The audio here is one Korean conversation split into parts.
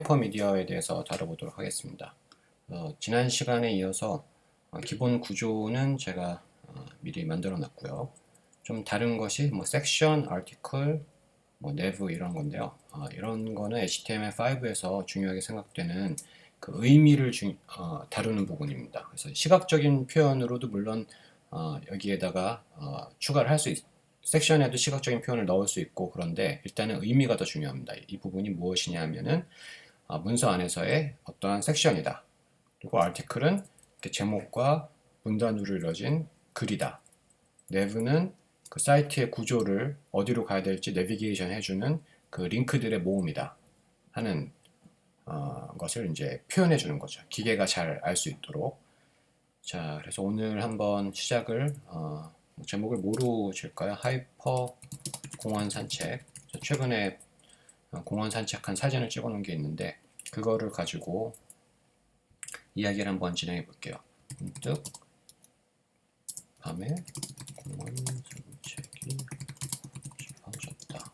하이퍼미디어에 대해서 다뤄보도록 하겠습니다. 지난 시간에 이어서 기본 구조는 제가 미리 만들어 놨고요. 좀 다른 것이 뭐 섹션, 아티클, 뭐 nev 이런 건데요. 이런 거는 HTML5에서 중요하게 생각되는 그 의미를 다루는 부분입니다. 그래서 시각적인 표현으로도 물론 여기에다가 추가를 할 수 섹션에도 시각적인 표현을 넣을 수 있고, 그런데 일단은 의미가 더 중요합니다. 이 부분이 무엇이냐 하면은 문서 안에서의 어떠한 섹션이다. 그리고 아티클은 제목과 문단으로 이루어진 글이다. nev는 그 사이트의 구조를 어디로 가야 될지 내비게이션 해주는 그 링크들의 모음이다 하는 것을 이제 표현해 주는 거죠. 기계가 잘 알 수 있도록. 자, 그래서 오늘 한번 시작을 제목을 뭐로 질까요? 하이퍼 공원 산책. 최근에 공원 산책한 사진을 찍어 놓은 게 있는데 그거를 가지고 이야기를 한번 진행해 볼게요. 문득 밤에 공원 산책이 싶어졌다.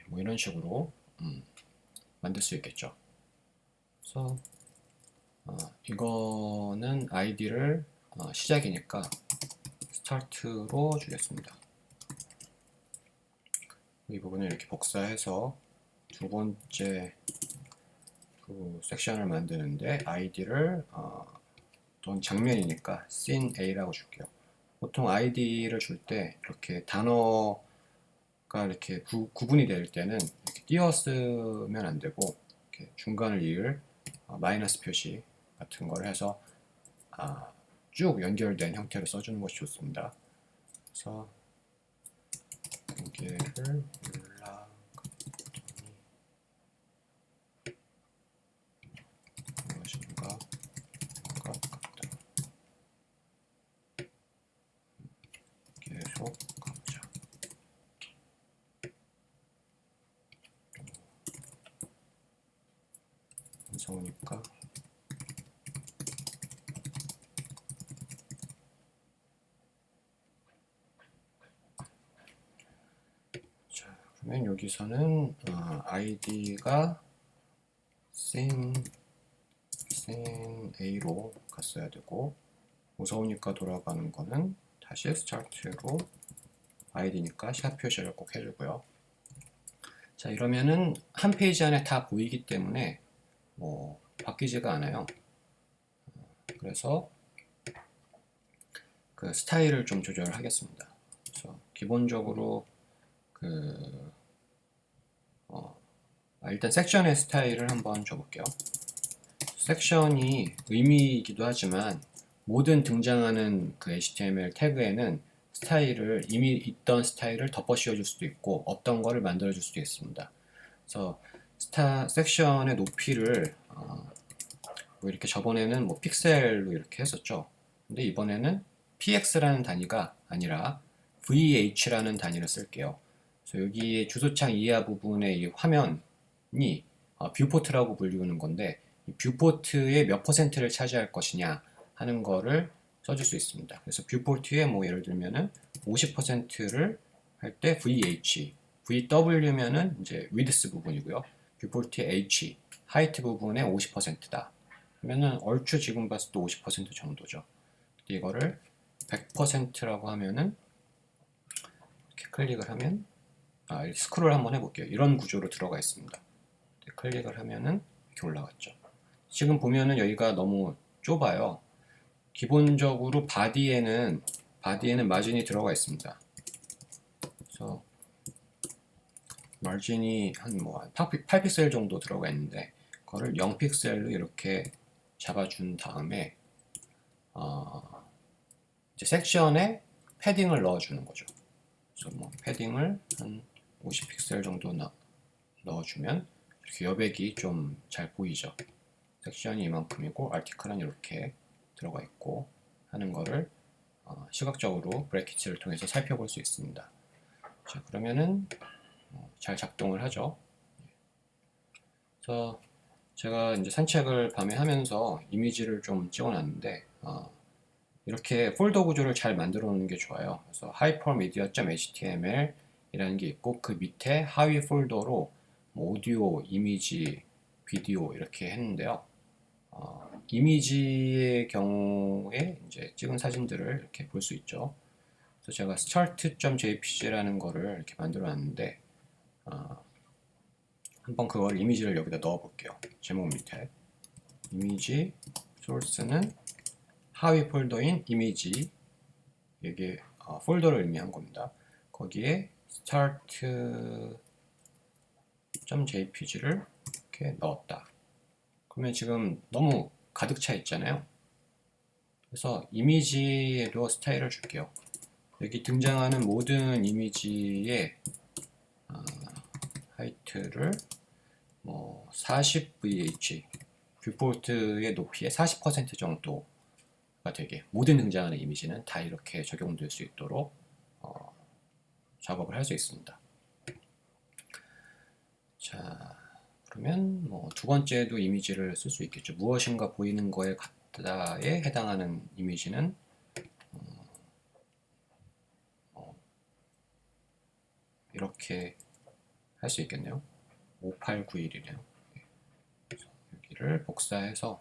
뭐 이런 식으로 만들 수 있겠죠. 그래서 이거는 아이디를 시작이니까 스타트로 주겠습니다. 이 부분을 이렇게 복사해서 두 번째 그 섹션을 만드는데 아이디를 전 장면이니까 scene A라고 줄게요. 보통 아이디를 줄 때 이렇게 단어가 이렇게 구분이 될 때는 이렇게 띄어 쓰면 안 되고 이렇게 중간을 이을 마이너스 표시 같은 걸 해서 쭉 연결된 형태로 써주는 것이 좋습니다. 그래서 고개를 올라갔더니 무엇인가 것 같다. 계속 가보자. 무서우니까 자, 그러면 여기서는 id가 scene A로 갔어야 되고, 무서우니까 돌아가는 거는 다시 start로 id니까 샵 표시를 꼭 해주고요. 자, 이러면은 한 페이지 안에 다 보이기 때문에 뭐 바뀌지가 않아요. 그래서 그 스타일을 좀 조절하겠습니다. 그래서 기본적으로 일단 섹션의 스타일을 한번 줘볼게요. 섹션이 의미이기도 하지만 모든 등장하는 그 HTML 태그에는 스타일을 이미 있던 스타일을 덮어 씌워줄 수도 있고 없던 거를 만들어줄 수도 있습니다. 그래서 섹션의 높이를 뭐 이렇게 저번에는 뭐 픽셀로 이렇게 했었죠. 근데 이번에는 px라는 단위가 아니라 vh라는 단위를 쓸게요. 그래서 여기 주소창 이하 부분의 이 화면이 뷰포트라고 불리우는 건데 이 뷰포트의 몇 퍼센트를 차지할 것이냐 하는 거를 써줄 수 있습니다. 그래서 뷰포트에 뭐 예를 들면은 50%를 할 때 vh, vw면은 이제 width 부분이고요. 뷰포트의 h, height 부분의 50%다. 그러면은 얼추 지금 봤을 때 50% 정도죠. 이거를 100%라고 하면은 이렇게 클릭을 하면 스크롤 한번 해볼게요. 이런 구조로 들어가 있습니다. 클릭을 하면은 이렇게 올라갔죠. 지금 보면은 여기가 너무 좁아요. 기본적으로 바디에는 마진이 들어가 있습니다. 그래서 마진이 한 뭐 8픽셀 정도 들어가 있는데 그거를 0픽셀로 이렇게 잡아준 다음에 이제 섹션에 패딩을 넣어주는 거죠. 그래서 뭐 패딩을 한 50픽셀 정도 넣어주면 이렇게 여백이 좀 잘 보이죠. 섹션이 이만큼이고 아티클은 이렇게 들어가 있고 하는 거를 시각적으로 브래킷을 통해서 살펴볼 수 있습니다. 자, 그러면은 잘 작동을 하죠. 그래서 제가 이제 산책을 밤에 하면서 이미지를 좀 찍어놨는데 이렇게 폴더 구조를 잘 만들어 놓는 게 좋아요. 그래서 hypermedia.html 이라는 게 있고 그 밑에 하위 폴더로 뭐 오디오, 이미지, 비디오 이렇게 했는데요. 이미지의 경우에 이제 찍은 사진들을 이렇게 볼 수 있죠. 그래서 제가 start.jpg라는 거를 이렇게 만들어 놨는데 한번 그걸 이미지를 여기다 넣어 볼게요. 제목 밑에 이미지 소스는 하위 폴더인 이미지 이게 폴더를 의미한 겁니다. 거기에 start.jpg를 이렇게 넣었다. 그러면 지금 너무 가득 차 있잖아요. 그래서 이미지에도 스타일을 줄게요. 여기 등장하는 모든 이미지의 하이트를 뭐 40vh 뷰포트의 높이의 40% 정도가 되게 모든 등장하는 이미지는 다 이렇게 적용될 수 있도록 작업을 할 수 있습니다. 자, 그러면 뭐 두 번째도 이미지를 쓸 수 있겠죠. 무엇인가 보이는 거에 같다에 해당하는 이미지는 이렇게 할 수 있겠네요. 5891이네요. 여기를 복사해서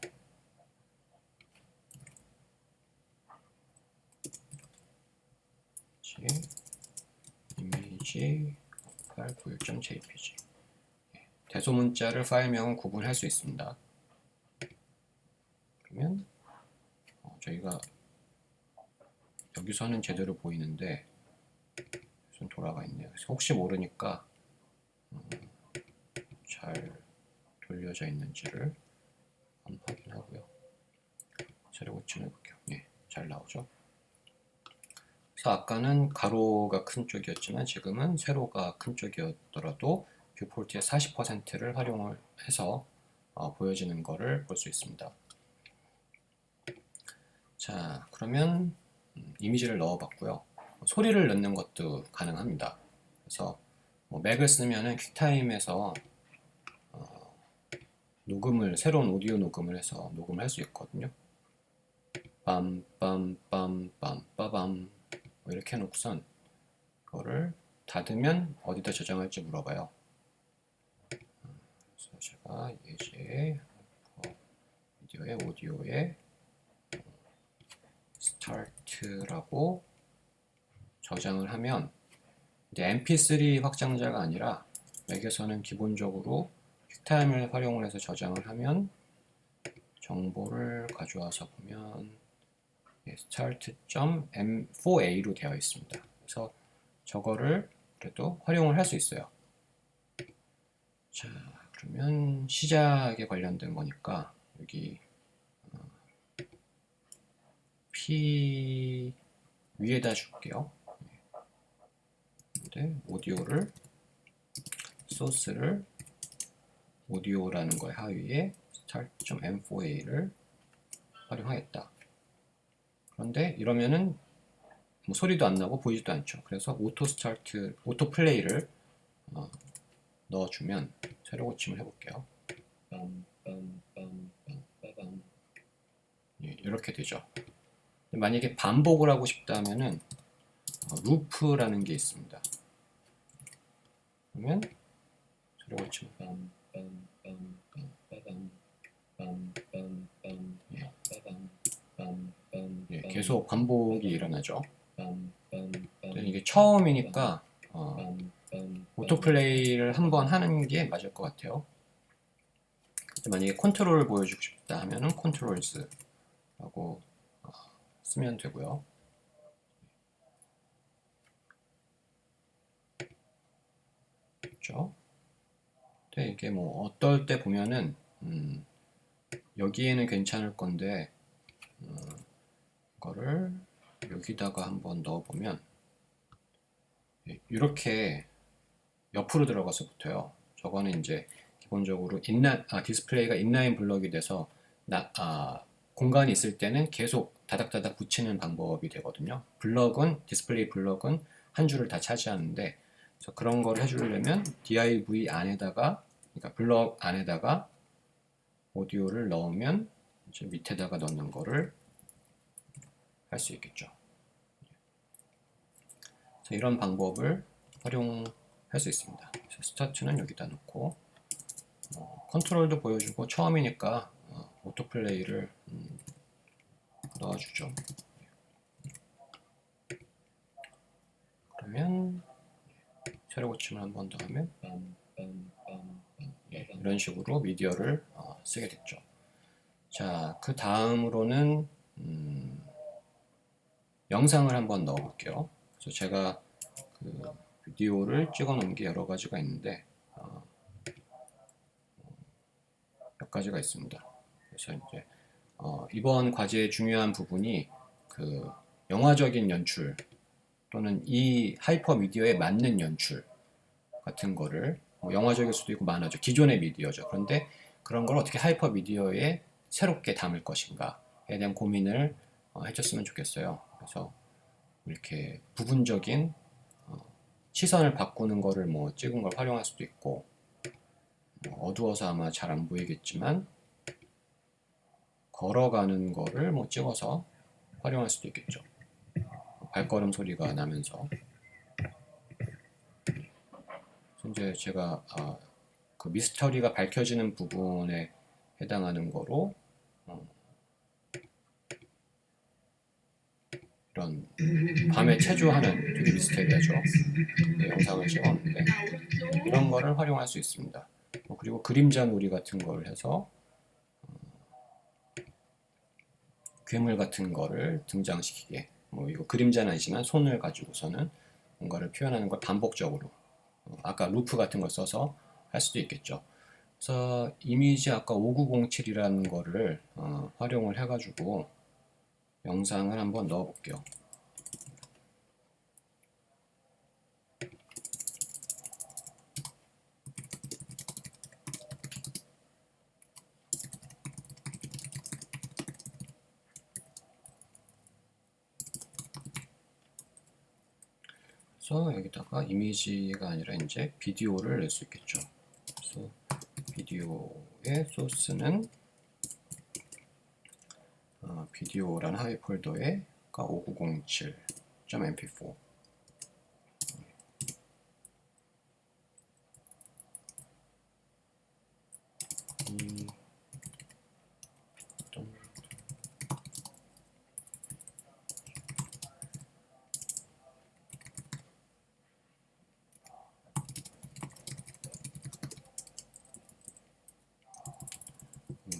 이미지 5891.jpg 대소문자를 파일명은 구분할 수 있습니다. 그러면 저희가 여기서는 제대로 보이는데 좀 돌아가 있네요. 그래서 혹시 모르니까 잘 돌려져 있는지를 한번 확인하고요. 세로 고침해 볼게요. 예, 잘 나오죠. 그래서 아까는 가로가 큰 쪽이었지만 지금은 세로가 큰 쪽이었더라도 뷰포트의 40%를 활용을 해서 보여지는 것을 볼 수 있습니다. 자, 그러면 이미지를 넣어봤고요. 소리를 넣는 것도 가능합니다. 그래서 뭐 맥을 쓰면은 퀵타임에서 녹음을 새로운 오디오 녹음을 해서 녹음을 할 수 있거든요. 빰빰빰빰 빠밤 뭐 이렇게 해놓고선 이거를 닫으면 어디다 저장할지 물어봐요. 그래서 제가 예제 비디오의 오디오에 start라고 저장을 하면 mp3 확장자가 아니라 맥에서는 기본적으로 퀵타임을 활용을 해서 저장을 하면 정보를 가져와서 보면 start.m4a로 되어 있습니다. 그래서 저거를 그래도 활용을 할 수 있어요. 자, 그러면 시작에 관련된 거니까 여기 P 위에다 줄게요. 근데 오디오를 소스를 오디오라는 거의 하위에 start.m4a를 활용하겠다. 그런데 이러면은 뭐 소리도 안 나고 보이지도 않죠. 그래서 오토 플레이를 넣어주면 세로 고침을 해볼게요. 예, 이렇게 되죠. 만약에 반복을 하고 싶다면은 루프라는 게 있습니다. 그러면 세로 고침 예, 계속 반복이 일어나죠. 이게 처음이니까 오토플레이를 한번 하는 게 맞을 것 같아요. 만약에 컨트롤을 보여주고 싶다 하면은 컨트롤즈라고 쓰면 되고요. 그렇죠? 근데 이게 뭐 어떨 때 보면은 여기에는 괜찮을 건데 이거를 여기다가 한번 넣어보면 이렇게 옆으로 들어가서 붙어요. 저거는 이제 기본적으로 디스플레이가 인라인 블럭이 돼서 공간이 있을 때는 계속 다닥다닥 붙이는 방법이 되거든요. 디스플레이 블럭은 한 줄을 다 차지하는데 그래서 그런 걸 해주려면 div 안에다가 그러니까 블럭 안에다가 오디오를 넣으면 이제 밑에다가 넣는 거를 할 할 수 있겠죠. 그래서 이런 방법을 활용할 수 있습니다. 스타트는 여기다 놓고 컨트롤도 보여주고 처음이니까 오토플레이를 넣어주죠. 그러면 새로 고침을 한 번 더 하면 이런 식으로 미디어를 쓰게 됐죠. 자, 그 다음으로는 영상을 한번 넣어 볼게요. 그래서 제가 그 비디오를 찍어 놓은 게 여러 가지가 있는데 몇 가지가 있습니다. 그래서 이제 이번 과제의 중요한 부분이 그 영화적인 연출 또는 이 하이퍼 미디어에 맞는 연출 같은 거를 영화적일 수도 있고 만화죠. 기존의 미디어죠. 그런데 그런 걸 어떻게 하이퍼 미디어에 새롭게 담을 것인가에 대한 고민을 해줬으면 좋겠어요. 그래서 이렇게 부분적인 시선을 바꾸는 거를 뭐 찍은 걸 활용할 수도 있고 어두워서 아마 잘 안 보이겠지만 걸어가는 거를 뭐 찍어서 활용할 수도 있겠죠. 발걸음 소리가 나면서 이제 제가 그 미스터리가 밝혀지는 부분에 해당하는 거로 이런 밤에 체조하는 되게 미스터리하죠. 영상을 찍었는데 이런 거를 활용할 수 있습니다. 그리고 그림자 놀이 같은 걸 해서 괴물 같은 거를 등장시키게 이거 그림자는 아니지만 손을 가지고서는 뭔가를 표현하는 걸 반복적으로 아까 루프 같은 걸 써서 할 수도 있겠죠. 그래서 이미지 아까 5907이라는 거를 활용을 해가지고 영상을 한번 넣어 볼게요. 그래서 여기다가 이미지가 아니라 이제 비디오를 낼 수 있겠죠. 그래서 비디오의 소스는 비디오라는 하위 폴더에 5907.mp4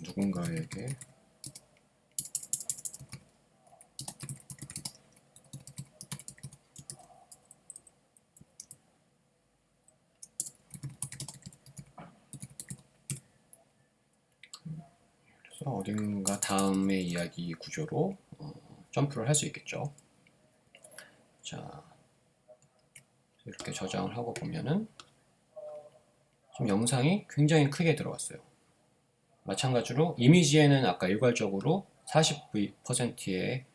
누군가에게 그래서 어딘가 다음의 이야기 구조로 점프를 할 수 있겠죠. 자, 이렇게 저장을 하고 보면은 지금 영상이 굉장히 크게 들어갔어요. 마찬가지로 이미지에는 아까 일괄적으로 40%의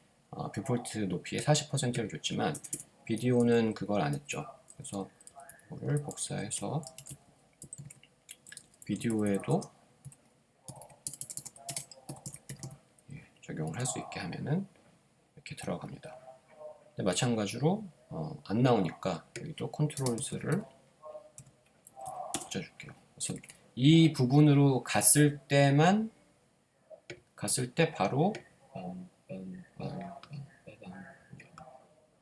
뷰포트 높이의 40%를 줬지만 비디오는 그걸 안 했죠. 그래서 이거를 복사해서 비디오에도 적용을 할 수 있게 하면은 이렇게 들어갑니다. 근데 마찬가지로 안 나오니까 여기도 컨트롤즈를 붙여줄게요. 그래서 이 부분으로 갔을 때 바로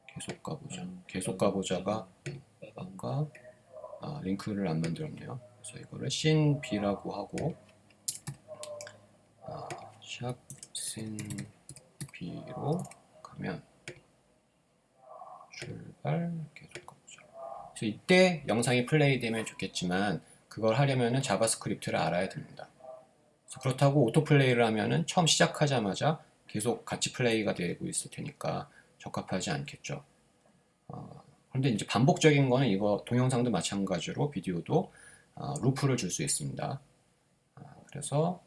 계속 가보자. 계속 가보자가 아까 링크를 안 만들었네요. 그래서 이거를 씬 B라고 하고 샵 씬 B로 가면 출발 계속 가보자. 그래서 이때 영상이 플레이되면 좋겠지만 그걸 하려면은 자바스크립트를 알아야 됩니다. 그렇다고 오토플레이를 하면은 처음 시작하자마자 계속 같이 플레이가 되고 있을 테니까 적합하지 않겠죠. 그런데 이제 반복적인 거는 이거 동영상도 마찬가지로 비디오도 루프를 줄 수 있습니다. 그래서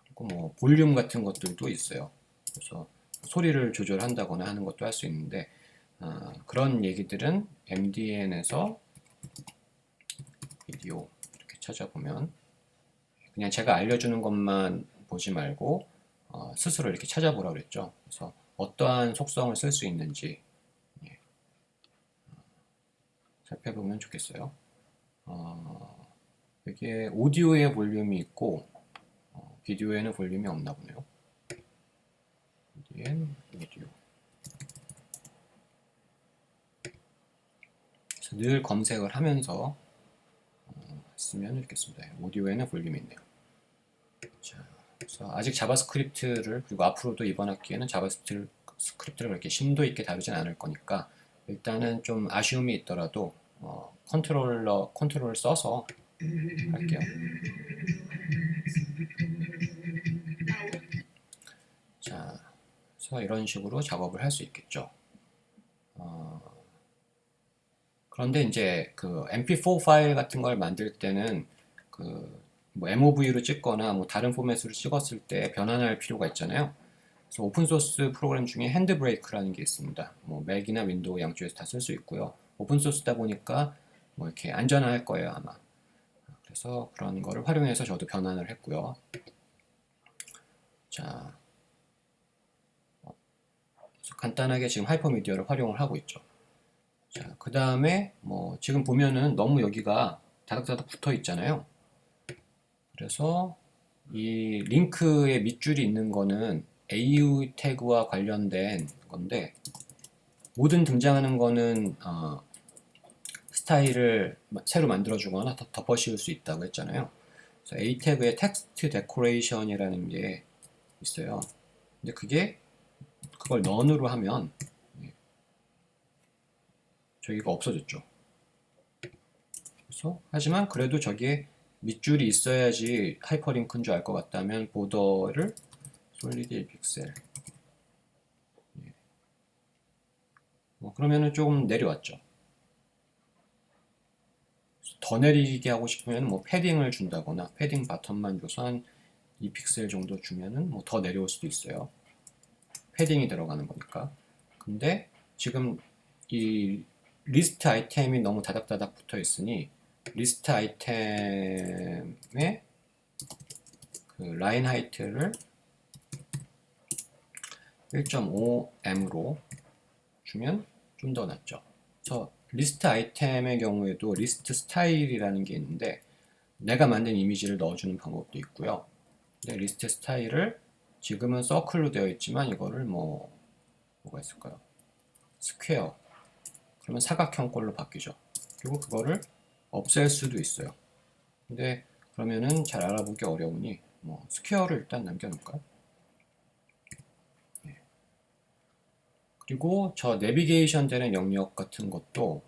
그리고 뭐 볼륨 같은 것들도 있어요. 그래서 소리를 조절한다거나 하는 것도 할 수 있는데 그런 얘기들은 MDN에서 비디오 이렇게 찾아보면 그냥 제가 알려주는 것만 보지 말고 스스로 이렇게 찾아보라고 그랬죠. 그래서 어떠한 속성을 쓸 수 있는지 살펴보면 좋겠어요. 여기에 오디오의 볼륨이 있고 비디오에는 볼륨이 없나 보네요. 여기엔 오디오. 그래서 늘 검색을 하면서 쓰면 좋겠습니다. 오디오에는 볼륨이 있네요. 자, 그래서 아직 자바스크립트를, 그리고 앞으로도 이번 학기에는 자바스크립트를 그렇게 심도 있게 다루진 않을 거니까 일단은 좀 아쉬움이 있더라도 컨트롤을 써서 할게요. 자, 그래서 이런 식으로 작업을 할 수 있겠죠. 그런데 이제 그 MP4 파일 같은 걸 만들 때는 그 뭐 MOV로 찍거나 뭐 다른 포맷으로 찍었을 때 변환할 필요가 있잖아요. 그래서 오픈 소스 프로그램 중에 핸드브레이크라는 게 있습니다. 뭐 맥이나 윈도우 양쪽에서 다 쓸 수 있고요. 오픈 소스다 보니까 뭐 이렇게 안전할 거예요, 아마. 그래서 그런 거를 활용해서 저도 변환을 했고요. 자, 그래서 간단하게 지금 하이퍼미디어를 활용을 하고 있죠. 자, 그 다음에 뭐 지금 보면은 너무 여기가 다닥다닥 붙어 있잖아요. 그래서 이 링크에 밑줄이 있는 거는 AU 태그와 관련된 건데, 모든 등장하는 거는 스타일을 새로 만들어주거나 덮어 씌울 수 있다고 했잖아요. 그래서 A 태그에 텍스트 데코레이션이라는 게 있어요. 근데 그걸 none으로 하면 저기가 없어졌죠. 그래서 하지만 그래도 저기에 밑줄이 있어야지 하이퍼링크인 줄 알 것 같다면 보더를 솔리드 1픽셀 그러면은 조금 내려왔죠. 더 내리게 하고 싶으면 뭐 패딩을 준다거나 패딩 바텀만 줘서 한 2픽셀 정도 주면은 뭐 더 내려올 수도 있어요. 패딩이 들어가는 거니까. 근데 지금 이 리스트 아이템이 너무 다닥다닥 붙어 있으니 리스트 아이템의 그 라인 하이트를 1.5m으로 주면 좀 더 낫죠. 그래서 리스트 아이템의 경우에도 리스트 스타일이라는 게 있는데 내가 만든 이미지를 넣어주는 방법도 있고요. 근데 리스트 스타일을 지금은 서클로 되어 있지만 이거를 뭐가 있을까요? 스퀘어. 그러면 사각형 꼴로 바뀌죠. 그리고 그거를 없앨 수도 있어요. 근데 그러면은 잘 알아보기 어려우니 뭐 스퀘어를 일단 남겨놓을까요? 네. 그리고 저 내비게이션 되는 영역 같은 것도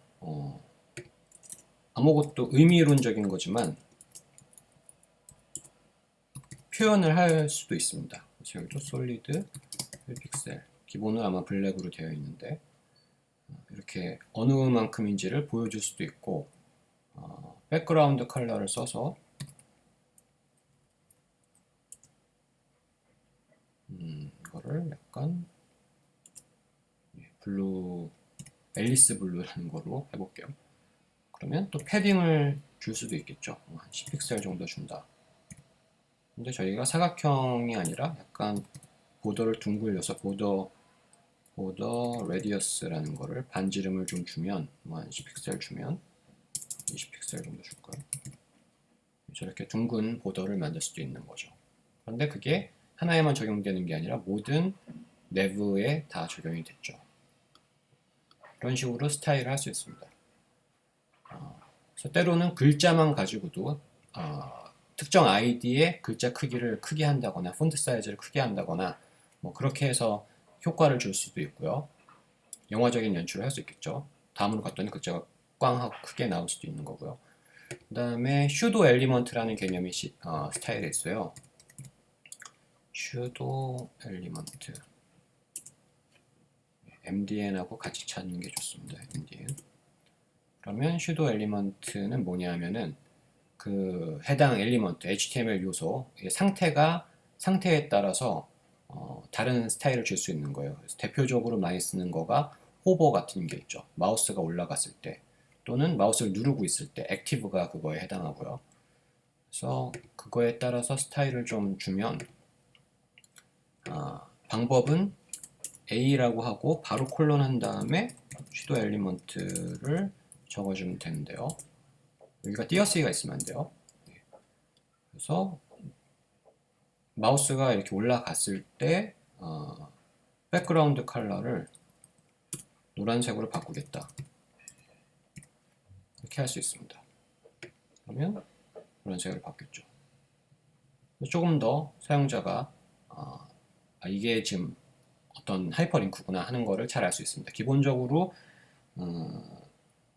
아무것도 의미론적인 거지만 표현을 할 수도 있습니다. 그래서 여기도 솔리드 1픽셀 기본은 아마 블랙으로 되어 있는데 이렇게 어느 만큼인지를 보여줄 수도 있고 백그라운드 컬러를 써서 이거를 약간 블루 앨리스 블루라는 거로 해볼게요. 그러면 또 패딩을 줄 수도 있겠죠. 한 10픽셀 정도 준다. 근데 저희가 사각형이 아니라 약간 보더를 둥글려서 보더 레디어스라는 거를 반지름을 좀 주면 한 10픽셀 주면 20픽셀 정도 줄까요? 저렇게 둥근 보더를 만들 수도 있는 거죠. 그런데 그게 하나에만 적용되는 게 아니라 모든 내부에 다 적용이 됐죠. 이런 식으로 스타일을 할 수 있습니다. 그래서 때로는 글자만 가지고도 특정 아이디의 글자 크기를 크게 한다거나 폰트 사이즈를 크게 한다거나 뭐 그렇게 해서 효과를 줄 수도 있고요. 영화적인 연출을 할 수 있겠죠. 다음으로 갔더니 글자가 꽝 하고 크게 나올 수도 있는 거고요. 그 다음에 슈도 엘리먼트라는 개념이 스타일에 있어요. 슈도 엘리먼트 MDN하고 같이 찾는 게 좋습니다. MDN. 그러면 슈도 엘리먼트는 뭐냐면은 그 해당 엘리먼트 HTML 요소 상태에 따라서 다른 스타일을 줄 수 있는 거예요. 그래서 대표적으로 많이 쓰는 거가 호버 같은 게 있죠. 마우스가 올라갔을 때 또는 마우스를 누르고 있을 때 액티브가 그거에 해당하고요. 그래서 그거에 따라서 스타일을 좀 주면 방법은 A라고 하고 바로 콜론 한 다음에 슈도 엘리먼트를 적어주면 되는데요. 여기가 띄어쓰기가 있으면 안 돼요. 그래서 마우스가 이렇게 올라갔을 때 백그라운드 컬러를 노란색으로 바꾸겠다. 이렇게 할 수 있습니다. 그러면 노란색으로 바뀌었죠. 조금 더 사용자가 이게 지금 어떤 하이퍼링크구나 하는 거를 잘 알 수 있습니다. 기본적으로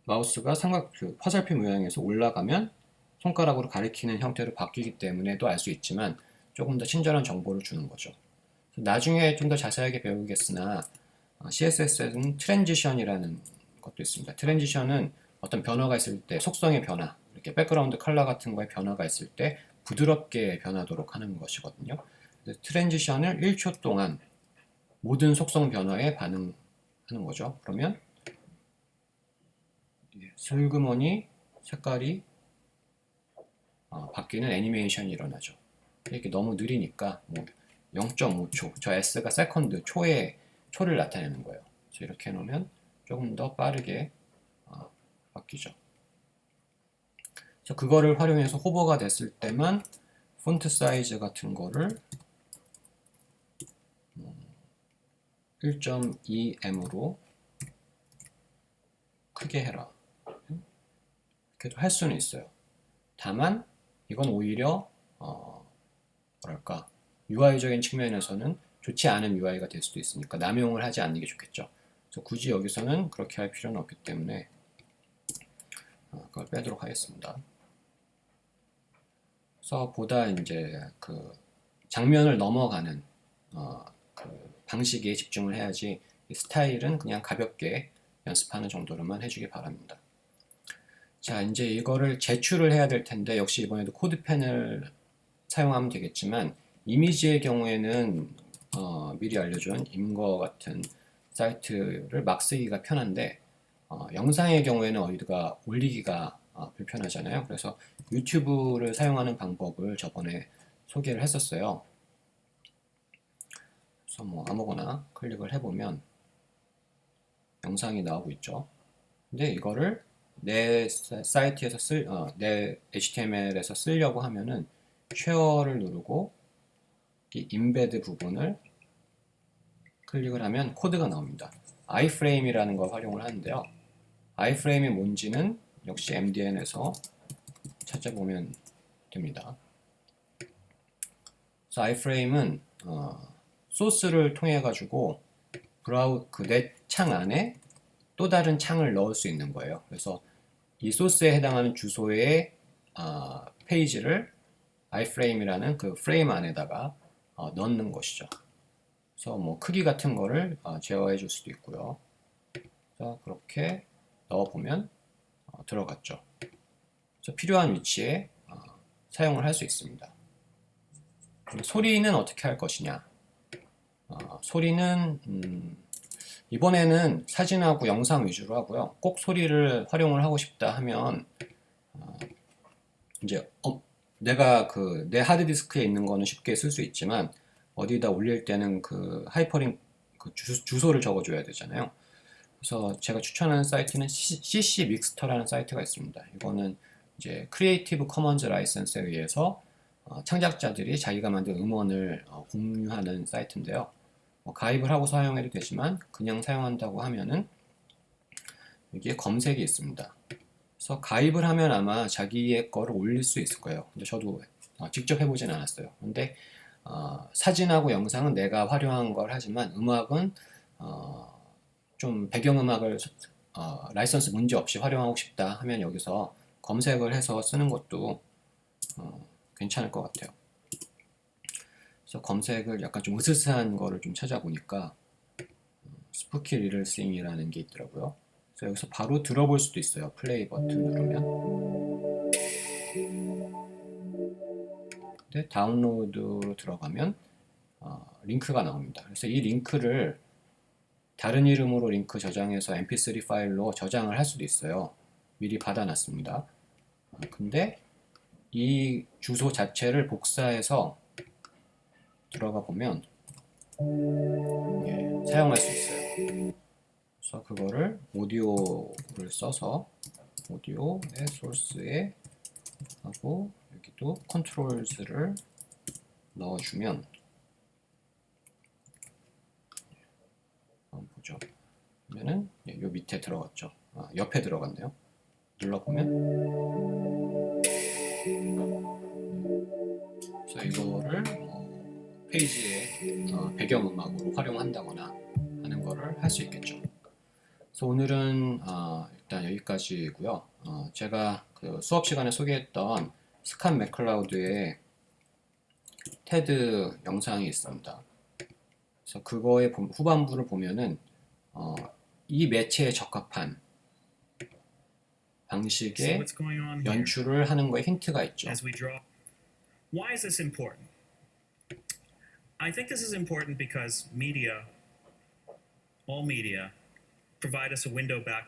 마우스가 그 화살표 모양에서 올라가면 손가락으로 가리키는 형태로 바뀌기 때문에도 알 수 있지만 조금 더 친절한 정보를 주는 거죠. 나중에 좀 더 자세하게 배우겠으나 CSS에는 트랜지션이라는 것도 있습니다. 트랜지션은 어떤 변화가 있을 때 속성의 변화, 이렇게 백그라운드 컬러 같은 거에 변화가 있을 때 부드럽게 변하도록 하는 것이거든요. 트랜지션을 1초 동안 모든 속성 변화에 반응하는 거죠. 그러면 슬그머니 색깔이 바뀌는 애니메이션이 일어나죠. 이렇게 너무 느리니까 뭐 0.5초, 저 S가 세컨드, 초를 나타내는 거예요. 그래서 이렇게 해놓으면 조금 더 빠르게 바뀌죠. 그래서 그거를 활용해서 호버가 됐을 때만 폰트 사이즈 같은 거를 1.2m으로 크게 해라. 이렇게도 할 수는 있어요. 다만 이건 오히려 뭐랄까 UI적인 측면에서는 좋지 않은 UI가 될 수도 있으니까 남용을 하지 않는 게 좋겠죠. 그래서 굳이 여기서는 그렇게 할 필요는 없기 때문에 그걸 빼도록 하겠습니다. 그래서 보다 이제 그 장면을 넘어가는 그 방식에 집중을 해야지 스타일은 그냥 가볍게 연습하는 정도로만 해주기 바랍니다. 자, 이제 이거를 제출을 해야 될 텐데 역시 이번에도 코드펜을 사용하면 되겠지만 이미지의 경우에는 미리 알려준 임거 같은 사이트를 막 쓰기가 편한데 영상의 경우에는 어디가 올리기가 불편하잖아요. 그래서 유튜브를 사용하는 방법을 저번에 소개를 했었어요. 그래서 뭐 아무거나 클릭을 해보면 영상이 나오고 있죠. 근데 이거를 내 사이트에서 내 HTML에서 쓰려고 하면은 쉐어를 누르고 이 임베드 부분을 클릭을 하면 코드가 나옵니다. iframe이라는 걸 활용을 하는데요. iframe이 뭔지는 역시 MDN에서 찾아보면 됩니다. 그래서 iframe은 소스를 통해 가지고 내 창 안에 또 다른 창을 넣을 수 있는 거예요. 그래서 이 소스에 해당하는 주소의 페이지를 iframe이라는 그 프레임 안에다가 넣는 것이죠. 그래서 뭐 크기 같은 거를 제어해 줄 수도 있고요. 그래서 그렇게 넣어보면 들어갔죠. 그래서 필요한 위치에 사용을 할 수 있습니다. 소리는 어떻게 할 것이냐? 소리는 이번에는 사진하고 영상 위주로 하고요. 꼭 소리를 활용을 하고 싶다 하면 이제 내가 내 하드디스크에 있는 거는 쉽게 쓸 수 있지만 어디다 올릴 때는 그 하이퍼링 그 주소를 적어줘야 되잖아요. 그래서 제가 추천하는 사이트는 CC 믹스터라는 사이트가 있습니다. 이거는 이제 크리에이티브 커먼즈 라이선스에 의해서 창작자들이 자기가 만든 음원을 공유하는 사이트인데요. 가입을 하고 사용해도 되지만 그냥 사용한다고 하면은 여기에 검색이 있습니다. 그래서 가입을 하면 아마 자기의 거를 올릴 수 있을 거예요. 근데 저도 직접 해보진 않았어요. 근데 사진하고 영상은 내가 활용한 걸 하지만 음악은 좀 배경음악을 라이선스 문제 없이 활용하고 싶다 하면 여기서 검색을 해서 쓰는 것도 괜찮을 것 같아요. 그래서 검색을 약간 좀 으스스한 거를 좀 찾아보니까 스푸키 리틀 싱이라는 게 있더라고요. 그래서 여기서 바로 들어볼 수도 있어요. 플레이 버튼 누르면. 근데 다운로드로 들어가면 링크가 나옵니다. 그래서 이 링크를 다른 이름으로 링크 저장해서 mp3 파일로 저장을 할 수도 있어요. 미리 받아놨습니다. 근데 이 주소 자체를 복사해서 들어가 보면 예, 사용할 수 있어요. 그래서 그거를 오디오를 써서 오디오의 소스에 하고 여기도 컨트롤즈를 넣어주면 한번 보죠. 그러면은 요 밑에 들어갔죠. 옆에 들어갔네요. 눌러보면 그래서 이거를 페이지에 배경음악으로 활용한다거나 하는 거를 할 수 있겠죠. 그래서 오늘은 일단 여기까지고요. 제가 그 수업 시간에 소개했던 스캇 맥클라우드의 테드 영상이 있습니다. 그래서 그거의 후반부를 보면은 이 매체에 적합한 방식의 연출을 하는 거에 힌트가 있죠. Why is this important? I think this is important because media, all media, provide us a window back